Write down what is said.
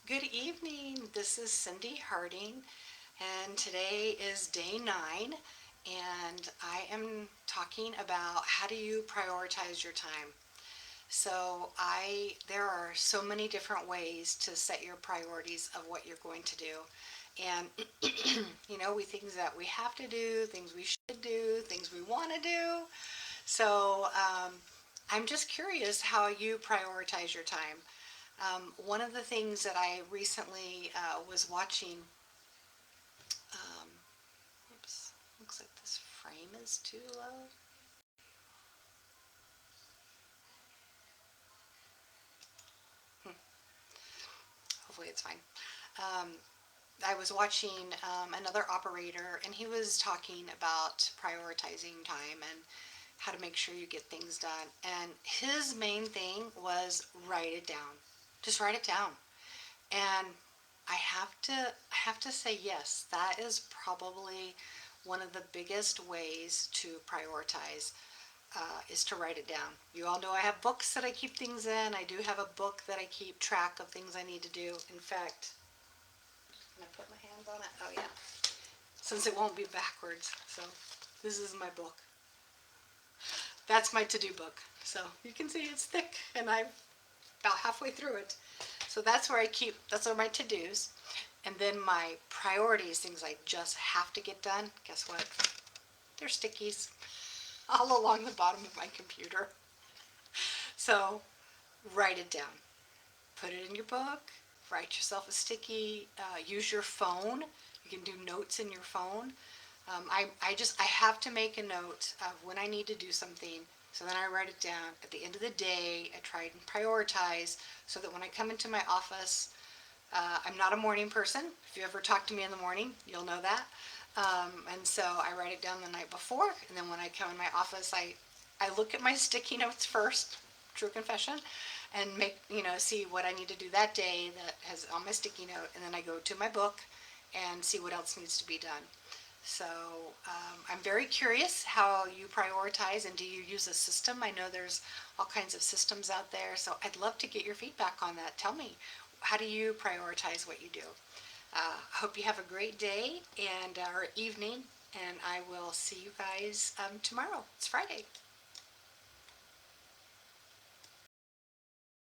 Good evening. This is Cindy Harding, and today is day 9, and I am talking about how do you prioritize your time. There are so many different ways to set your priorities of what you're going to do. And, we things that we have to do, things we should do, things we want to do. So, I'm just curious how you prioritize your time. One of the things that I recently was watching, um, oops, looks like this frame is too low. Hmm, Hopefully it's fine. Um, I was watching another operator, and he was talking about prioritizing time and how to make sure you get things done. And his main thing was write it down. Just write it down. And I have to say yes, that is probably one of the biggest ways to prioritize, is to write it down. You all know I have books that I keep things in. I do have a book that I keep track of things I need to do. In fact, can I put my hands on it? Oh yeah, since it won't be backwards. So this is my book. That's my to-do book. So you can see it's thick, and I'm about halfway through it. So that's where my to-dos. And then my priorities, things I just have to get done. Guess what? They're stickies all along the bottom of my computer. So write it down. Put it in your book. Write yourself a sticky. Use your phone. You can do notes in your phone. I have to make a note of when I need to do something. So then I write it down. At the end of the day, I try and prioritize so that when I come into my office, I'm not a morning person. If you ever talk to me in the morning, you'll know that. And so I write it down the night before, and then when I come in my office, I look at my sticky notes first, true confession, and see what I need to do that day that has on my sticky note, and then I go to my book and see what else needs to be done. So I'm very curious how you prioritize, and do you use a system? I know there's all kinds of systems out there, so I'd love to get your feedback on that. Tell me, how do you prioritize what you do? I hope you have a great day or evening, and I will see you guys tomorrow. It's Friday.